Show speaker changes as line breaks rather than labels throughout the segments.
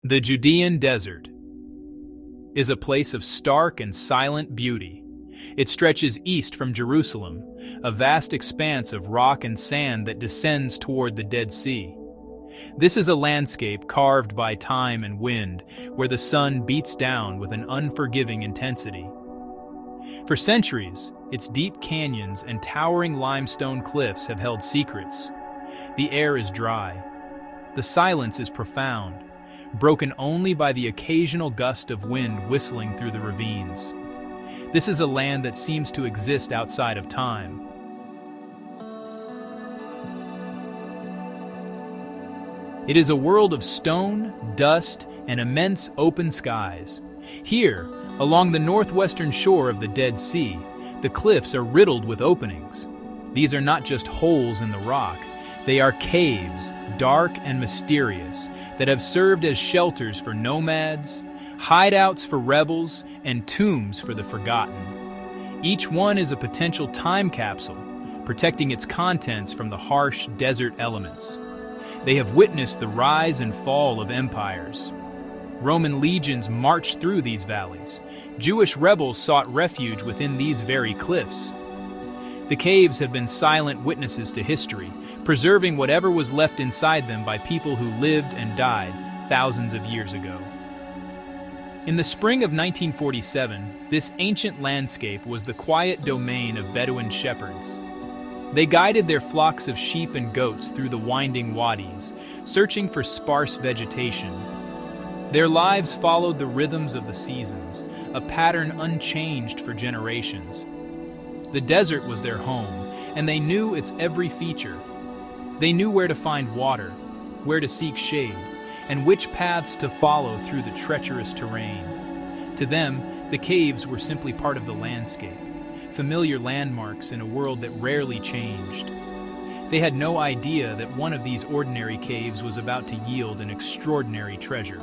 The Judean desert is a place of stark and silent beauty. It stretches east from Jerusalem, a vast expanse of rock and sand that descends toward the Dead Sea. This is a landscape carved by time and wind, where the sun beats down with an unforgiving intensity. For centuries, its deep canyons and towering limestone cliffs have held secrets. The air is dry. The silence is profound, broken only by the occasional gust of wind whistling through the ravines. This is a land that seems to exist outside of time. It is a world of stone, dust, and immense open skies. Here, along the northwestern shore of the Dead Sea, the cliffs are riddled with openings. These are not just holes in the rock, they are caves, dark and mysterious, that have served as shelters for nomads, hideouts for rebels, and tombs for the forgotten. Each one is a potential time capsule, protecting its contents from the harsh desert elements. They have witnessed the rise and fall of empires. Roman legions marched through these valleys. Jewish rebels sought refuge within these very cliffs. The caves have been silent witnesses to history, preserving whatever was left inside them by people who lived and died thousands of years ago. In the spring of 1947, this ancient landscape was the quiet domain of Bedouin shepherds. They guided their flocks of sheep and goats through the winding wadis, searching for sparse vegetation. Their lives followed the rhythms of the seasons, a pattern unchanged for generations. The desert was their home, and they knew its every feature. They knew where to find water, where to seek shade, and which paths to follow through the treacherous terrain. To them, the caves were simply part of the landscape, familiar landmarks in a world that rarely changed. They had no idea that one of these ordinary caves was about to yield an extraordinary treasure.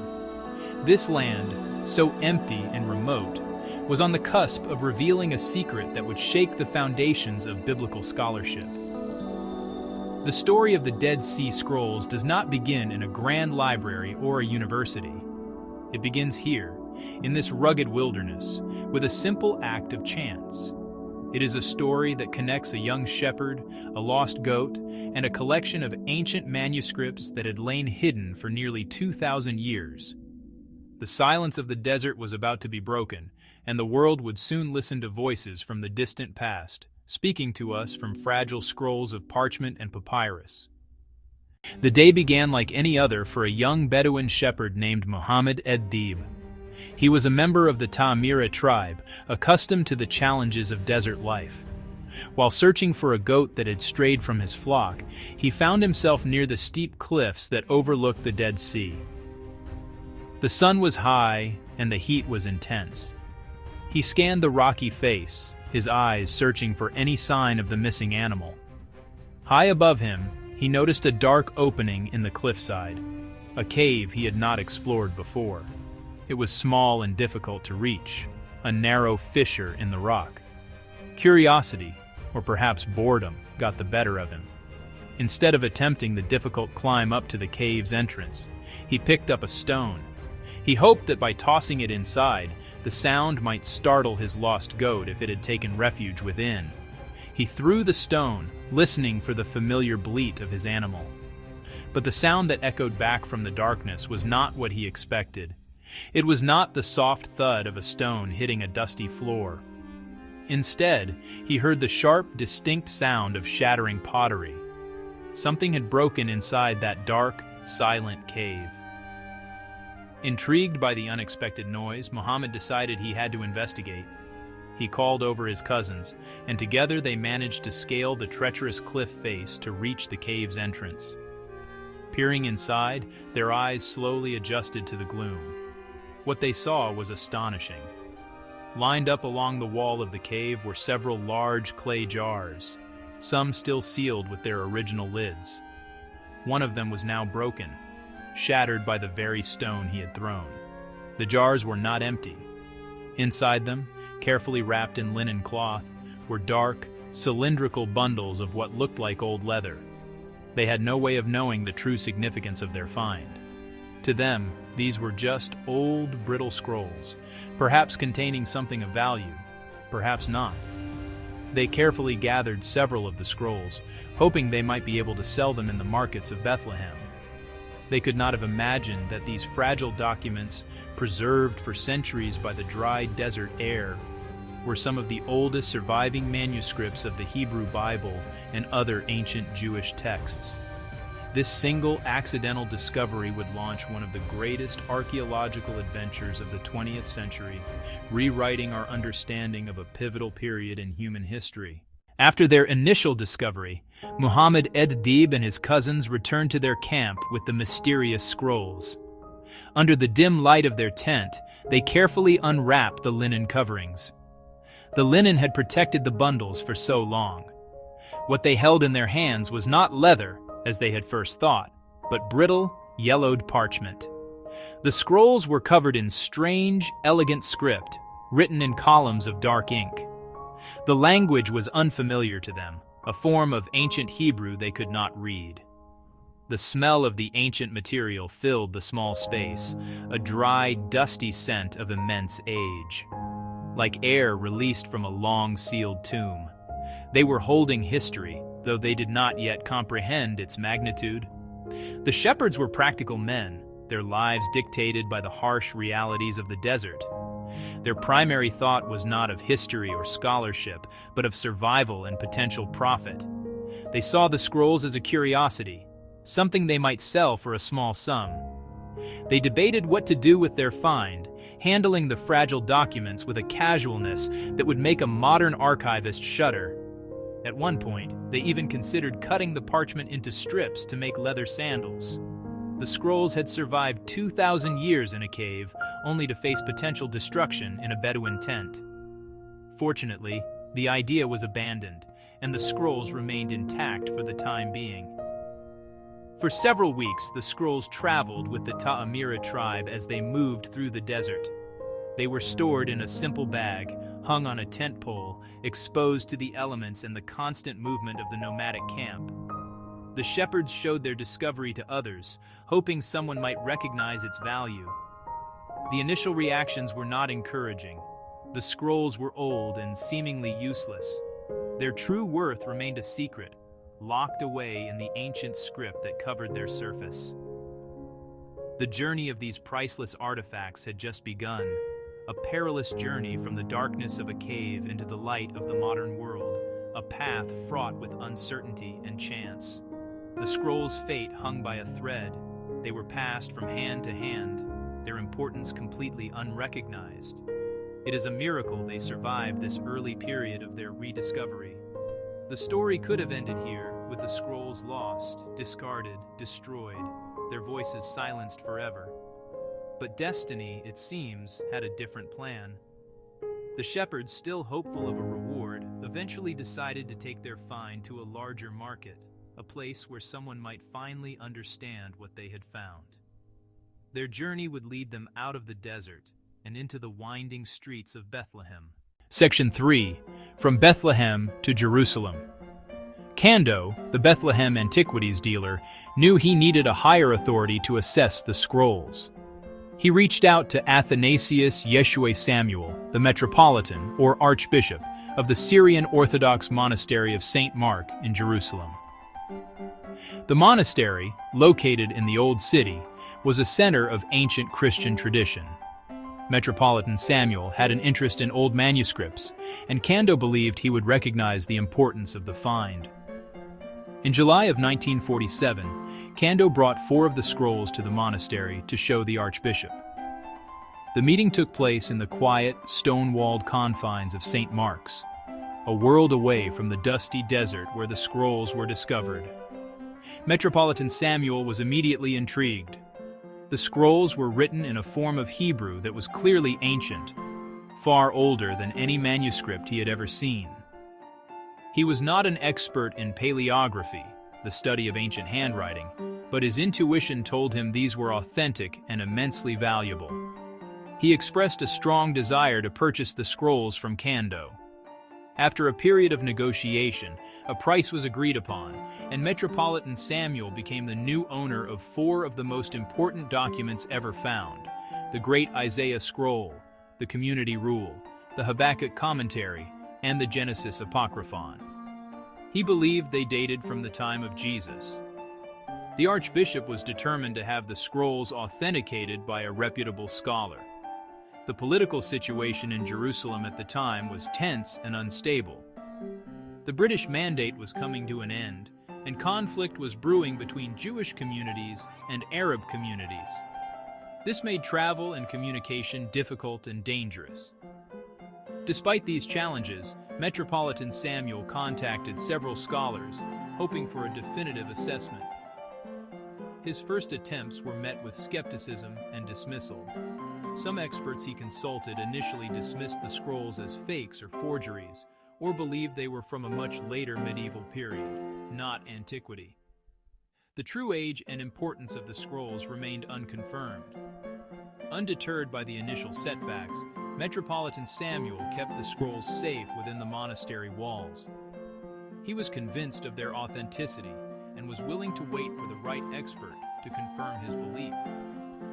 This land, so empty and remote, was on the cusp of revealing a secret that would shake the foundations of biblical scholarship. The story of the Dead Sea Scrolls does not begin in a grand library or a university. It begins here, in this rugged wilderness, with a simple act of chance. It is a story that connects a young shepherd, a lost goat, and a collection of ancient manuscripts that had lain hidden for nearly 2,000 years. The silence of the desert was about to be broken, and the world would soon listen to voices from the distant past, speaking to us from fragile scrolls of parchment and papyrus. The day began like any other for a young Bedouin shepherd named Muhammad ed-Dib. He was a member of the Ta'mira tribe, accustomed to the challenges of desert life. While searching for a goat that had strayed from his flock, he found himself near the steep cliffs that overlooked the Dead Sea. The sun was high, and the heat was intense. He scanned the rocky face, his eyes searching for any sign of the missing animal. High above him, he noticed a dark opening in the cliffside, a cave he had not explored before. It was small and difficult to reach, a narrow fissure in the rock. Curiosity, or perhaps boredom, got the better of him. Instead of attempting the difficult climb up to the cave's entrance, he picked up a stone. He hoped that by tossing it inside, the sound might startle his lost goat if it had taken refuge within. He threw the stone, listening for the familiar bleat of his animal. But the sound that echoed back from the darkness was not what he expected. It was not the soft thud of a stone hitting a dusty floor. Instead, he heard the sharp, distinct sound of shattering pottery. Something had broken inside that dark, silent cave. Intrigued by the unexpected noise, Muhammad decided he had to investigate. He called over his cousins, and together they managed to scale the treacherous cliff face to reach the cave's entrance. Peering inside, their eyes slowly adjusted to the gloom. What they saw was astonishing. Lined up along the wall of the cave were several large clay jars, some still sealed with their original lids. One of them was now broken, shattered by the very stone he had thrown. The jars were not empty. Inside them, carefully wrapped in linen cloth, were dark, cylindrical bundles of what looked like old leather. They had no way of knowing the true significance of their find. To them, These were just old, brittle scrolls, perhaps containing something of value, perhaps not. They carefully gathered several of the scrolls, hoping they might be able to sell them in the markets of Bethlehem. They could not have imagined that these fragile documents, preserved for centuries by the dry desert air, were some of the oldest surviving manuscripts of the Hebrew Bible and other ancient Jewish texts. This single accidental discovery would launch one of the greatest archaeological adventures of the 20th century, rewriting our understanding of a pivotal period in human history. After their initial discovery, Muhammad ed-Dib and his cousins returned to their camp with the mysterious scrolls. Under the dim light of their tent, they carefully unwrapped the linen coverings. The linen had protected the bundles for so long. What they held in their hands was not leather, as they had first thought, but brittle, yellowed parchment. The scrolls were covered in strange, elegant script, written in columns of dark ink. The language was unfamiliar to them, a form of ancient Hebrew they could not read. The smell of the ancient material filled the small space, a dry, dusty scent of immense age. Like air released from a long-sealed tomb. They were holding history, though they did not yet comprehend its magnitude. The shepherds were practical men, their lives dictated by the harsh realities of the desert. Their primary thought was not of history or scholarship, but of survival and potential profit. They saw the scrolls as a curiosity, something they might sell for a small sum. They debated what to do with their find, handling the fragile documents with a casualness that would make a modern archivist shudder. At one point, they even considered cutting the parchment into strips to make leather sandals. The scrolls had survived 2,000 years in a cave, only to face potential destruction in a Bedouin tent. Fortunately, the idea was abandoned, and the scrolls remained intact for the time being. For several weeks, the scrolls traveled with the Ta'amira tribe as they moved through the desert. They were stored in a simple bag, hung on a tent pole, exposed to the elements and the constant movement of the nomadic camp. The shepherds showed their discovery to others, hoping someone might recognize its value. The initial reactions were not encouraging. The scrolls were old and seemingly useless. Their true worth remained a secret, locked away in the ancient script that covered their surface. The journey of these priceless artifacts had just begun, a perilous journey from the darkness of a cave into the light of the modern world, a path fraught with uncertainty and chance. The scrolls' fate hung by a thread. They were passed from hand to hand, their importance completely unrecognized. It is a miracle they survived this early period of their rediscovery. The story could have ended here, with the scrolls lost, discarded, destroyed, their voices silenced forever. But destiny, it seems, had a different plan. The shepherds, still hopeful of a reward, eventually decided to take their find to a larger market, a place where someone might finally understand what they had found. Their journey would lead them out of the desert and into the winding streets of Bethlehem. Section 3. From Bethlehem to Jerusalem. Kando, the Bethlehem antiquities dealer, knew he needed a higher authority to assess the scrolls. He reached out to Athanasius Yeshua Samuel, the Metropolitan, or Archbishop, of the Syrian Orthodox Monastery of St. Mark in Jerusalem. The monastery, located in the Old City, was a center of ancient Christian tradition. Metropolitan Samuel had an interest in old manuscripts, and Kando believed he would recognize the importance of the find. In July of 1947, Kando brought 4 of the scrolls to the monastery to show the Archbishop. The meeting took place in the quiet, stone-walled confines of St. Mark's, a world away from the dusty desert where the scrolls were discovered. Metropolitan Samuel was immediately intrigued. The scrolls were written in a form of Hebrew that was clearly ancient, far older than any manuscript he had ever seen. He was not an expert in paleography, the study of ancient handwriting, but his intuition told him these were authentic and immensely valuable. He expressed a strong desire to purchase the scrolls from Kando. After a period of negotiation, a price was agreed upon, and Metropolitan Samuel became the new owner of 4 of the most important documents ever found: the Great Isaiah Scroll, the Community Rule, the Habakkuk Commentary, and the Genesis Apocryphon. He believed they dated from the time of Jesus. The archbishop was determined to have the scrolls authenticated by a reputable scholar. The political situation in Jerusalem at the time was tense and unstable. The British Mandate was coming to an end, and conflict was brewing between Jewish communities and Arab communities. This made travel and communication difficult and dangerous. Despite these challenges, Metropolitan Samuel contacted several scholars, hoping for a definitive assessment. His first attempts were met with skepticism and dismissal. Some experts he consulted initially dismissed the scrolls as fakes or forgeries, or believed they were from a much later medieval period, not antiquity. The true age and importance of the scrolls remained unconfirmed. Undeterred by the initial setbacks, Metropolitan Samuel kept the scrolls safe within the monastery walls. He was convinced of their authenticity and was willing to wait for the right expert to confirm his belief.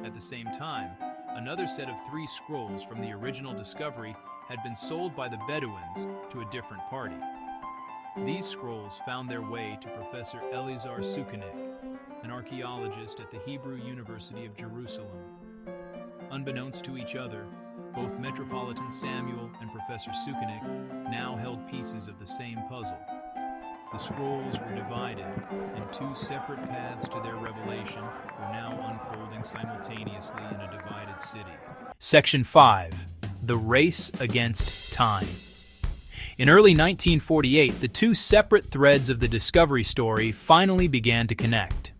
At the same time, another set of 3 scrolls from the original discovery had been sold by the Bedouins to a different party. These scrolls found their way to Professor Eliezer Sukenik, an archaeologist at the Hebrew University of Jerusalem. Unbeknownst to each other, both Metropolitan Samuel and Professor Sukenik now held pieces of the same puzzle. The scrolls were divided, and 2 separate paths to their revelation were now unfolding simultaneously in a divided city. Section 5. The Race Against Time. In early 1948, the 2 separate threads of the discovery story finally began to connect.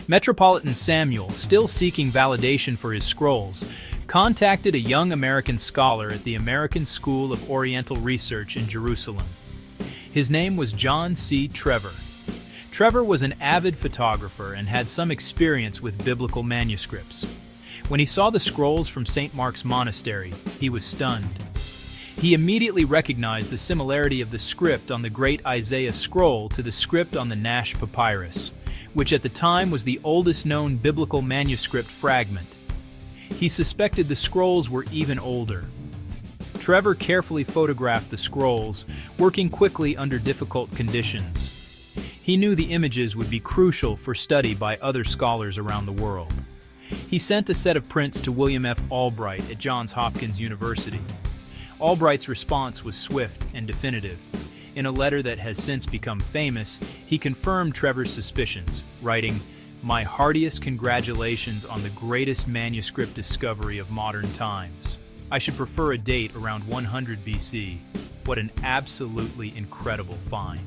Metropolitan Samuel, still seeking validation for his scrolls, contacted a young American scholar at the American School of Oriental Research in Jerusalem. His name was John C. Trevor. Trevor was an avid photographer and had some experience with biblical manuscripts. When he saw the scrolls from St. Mark's Monastery, he was stunned. He immediately recognized the similarity of the script on the Great Isaiah Scroll to the script on the Nash Papyrus, which at the time was the oldest known biblical manuscript fragment. He suspected the scrolls were even older. Trevor carefully photographed the scrolls, working quickly under difficult conditions. He knew the images would be crucial for study by other scholars around the world. He sent a set of prints to William F. Albright at Johns Hopkins University. Albright's response was swift and definitive. In a letter that has since become famous, he confirmed Trevor's suspicions, writing, "My heartiest congratulations on the greatest manuscript discovery of modern times. I should prefer a date around 100 BC. What an absolutely incredible find."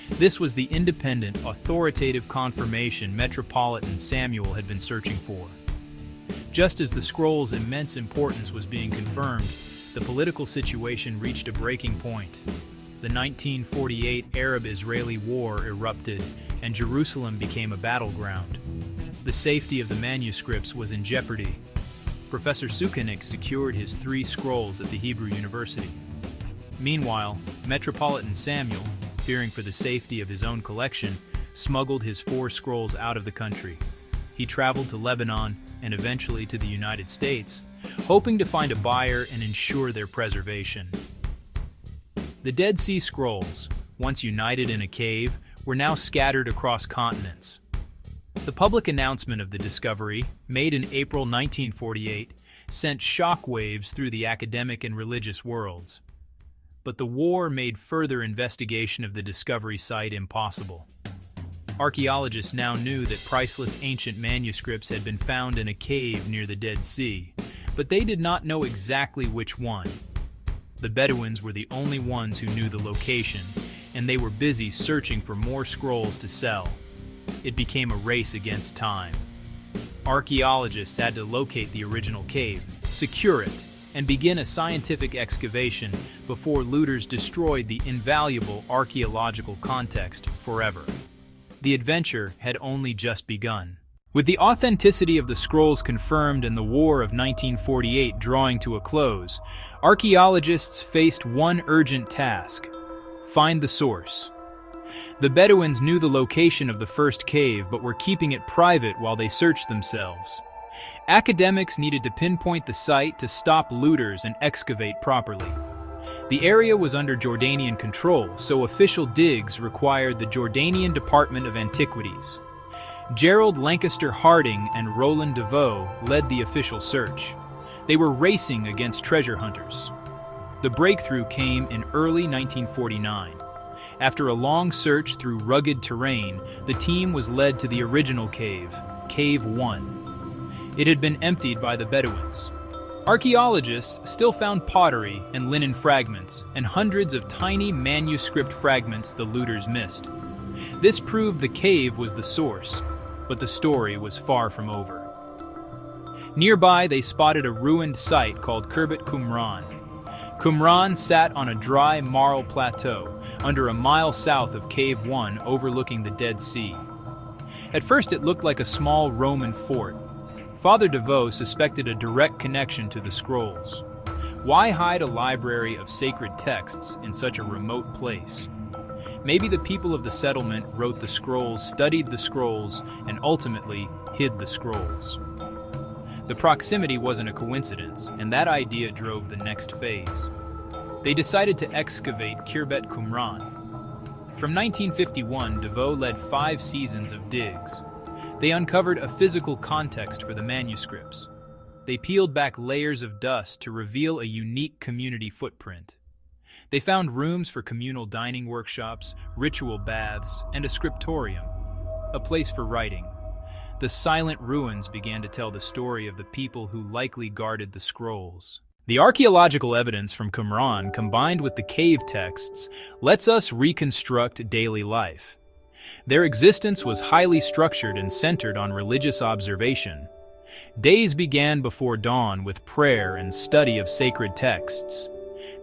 This was the independent, authoritative confirmation Metropolitan Samuel had been searching for. Just as the scroll's immense importance was being confirmed, the political situation reached a breaking point. The 1948 Arab-Israeli War erupted, and Jerusalem became a battleground. The safety of the manuscripts was in jeopardy. Professor Sukenik secured his 3 scrolls at the Hebrew University. Meanwhile, Metropolitan Samuel, fearing for the safety of his own collection, smuggled his 4 scrolls out of the country. He traveled to Lebanon and eventually to the United States, hoping to find a buyer and ensure their preservation. The Dead Sea Scrolls, once united in a cave, were now scattered across continents. The public announcement of the discovery, made in April 1948, sent shockwaves through the academic and religious worlds. But the war made further investigation of the discovery site impossible. Archaeologists now knew that priceless ancient manuscripts had been found in a cave near the Dead Sea, but they did not know exactly which one. The Bedouins were the only ones who knew the location, and they were busy searching for more scrolls to sell. It became a race against time. Archaeologists had to locate the original cave, secure it, and begin a scientific excavation before looters destroyed the invaluable archaeological context forever. The adventure had only just begun. With the authenticity of the scrolls confirmed and the War of 1948 drawing to a close, archaeologists faced one urgent task: find the source. The Bedouins knew the location of the first cave but were keeping it private while they searched themselves. Academics needed to pinpoint the site to stop looters and excavate properly. The area was under Jordanian control, so official digs required the Jordanian Department of Antiquities. Gerald Lancaster Harding and Roland DeVoe led the official search. They were racing against treasure hunters. The breakthrough came in early 1949. After a long search through rugged terrain, the team was led to the original cave, Cave 1. It had been emptied by the Bedouins. Archaeologists still found pottery and linen fragments, and hundreds of tiny manuscript fragments the looters missed. This proved the cave was the source, but the story was far from over. Nearby, they spotted a ruined site called Qumran. Qumran sat on a dry marl plateau, under a mile south of Cave 1 overlooking the Dead Sea. At first it looked like a small Roman fort. Father DeVoe suspected a direct connection to the scrolls. Why hide a library of sacred texts in such a remote place? Maybe the people of the settlement wrote the scrolls, studied the scrolls, and ultimately hid the scrolls. The proximity wasn't a coincidence, and that idea drove the next phase. They decided to excavate Qumran. From 1951, DeVoe led 5 seasons of digs. They uncovered a physical context for the manuscripts. They peeled back layers of dust to reveal a unique community footprint. They found rooms for communal dining workshops, ritual baths, and a scriptorium, a place for writing. The silent ruins began to tell the story of the people who likely guarded the scrolls. The archaeological evidence from Qumran, combined with the cave texts, lets us reconstruct daily life. Their existence was highly structured and centered on religious observation. Days began before dawn with prayer and study of sacred texts.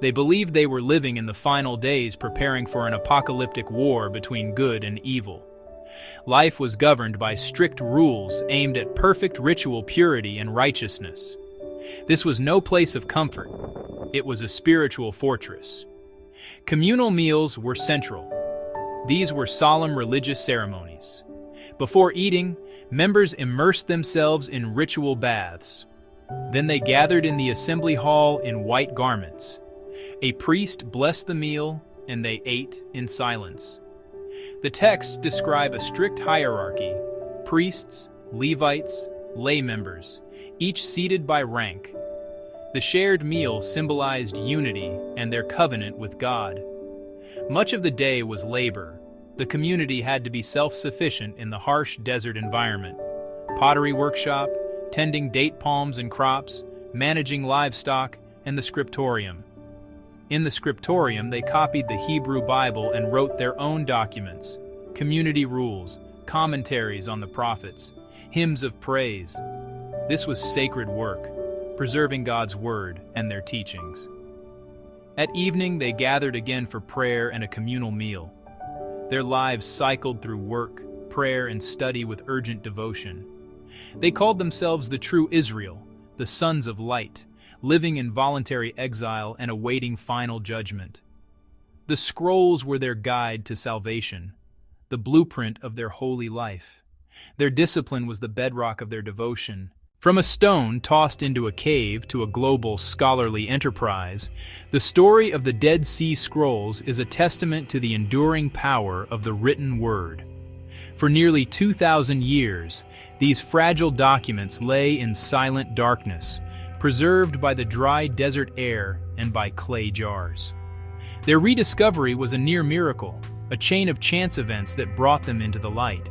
They believed they were living in the final days, preparing for an apocalyptic war between good and evil. Life was governed by strict rules aimed at perfect ritual purity and righteousness. This was no place of comfort. It was a spiritual fortress. Communal meals were central. These were solemn religious ceremonies. Before eating, members immersed themselves in ritual baths. Then they gathered in the assembly hall in white garments. A priest blessed the meal, and they ate in silence. The texts describe a strict hierarchy: priests, Levites, lay members, each seated by rank. The shared meal symbolized unity and their covenant with God. Much of the day was labor. The community had to be self-sufficient in the harsh desert environment. Pottery workshop, tending date palms and crops, managing livestock, and the scriptorium. In the scriptorium, they copied the Hebrew Bible and wrote their own documents, community rules, commentaries on the prophets, hymns of praise. This was sacred work, preserving God's word and their teachings. At evening, they gathered again for prayer and a communal meal. Their lives cycled through work, prayer, and study with urgent devotion. They called themselves the true Israel, the sons of light, living in voluntary exile and awaiting final judgment. The scrolls were their guide to salvation, the blueprint of their holy life. Their discipline was the bedrock of their devotion. From a stone tossed into a cave to a global scholarly enterprise, the story of the Dead Sea Scrolls is a testament to the enduring power of the written word. For nearly 2,000 years, these fragile documents lay in silent darkness, preserved by the dry desert air and by clay jars. Their rediscovery was a near miracle, a chain of chance events that brought them into the light.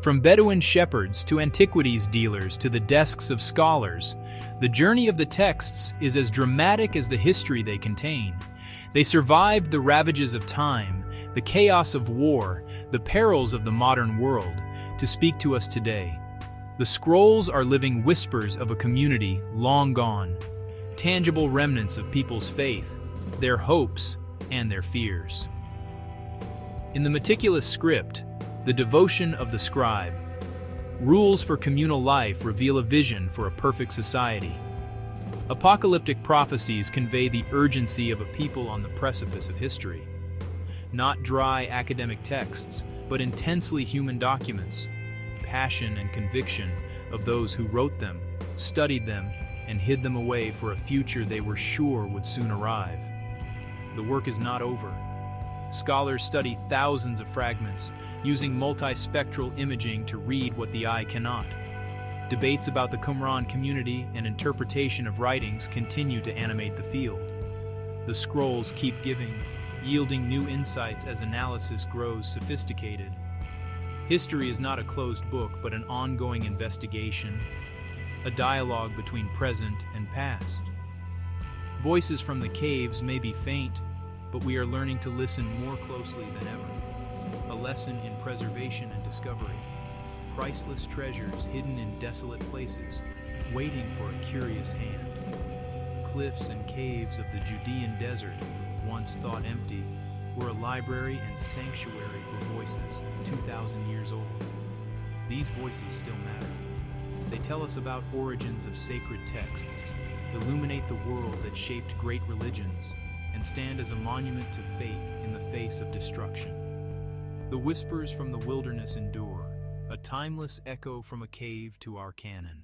From Bedouin shepherds to antiquities dealers to the desks of scholars, the journey of the texts is as dramatic as the history they contain. They survived the ravages of time, the chaos of war, the perils of the modern world, to speak to us today. The scrolls are living whispers of a community long gone, tangible remnants of people's faith, their hopes, and their fears. In the meticulous script, the devotion of the scribe, Rules for communal life reveal a vision for a perfect society. Apocalyptic prophecies convey the urgency of a people on the precipice of history. Not dry academic texts, but intensely human documents, passion and conviction of those who wrote them, studied them, and hid them away for a future they were sure would soon arrive. The work is not over. Scholars study thousands of fragments, using multispectral imaging to read what the eye cannot. Debates about the Qumran community and interpretation of writings continue to animate the field. The scrolls keep giving, yielding new insights as analysis grows sophisticated. History is not a closed book, but an ongoing investigation, a dialogue between present and past. Voices from the caves may be faint, but we are learning to listen more closely than ever. A lesson in preservation and discovery. Priceless treasures hidden in desolate places, waiting for a curious hand. Cliffs and caves of the Judean desert, once thought empty, were a library and sanctuary for voices 2,000 years old. These voices still matter. They tell us about origins of sacred texts, illuminate the world that shaped great religions, and stand as a monument to faith in the face of destruction. The whispers from the wilderness endure, a timeless echo from a cave to our canon.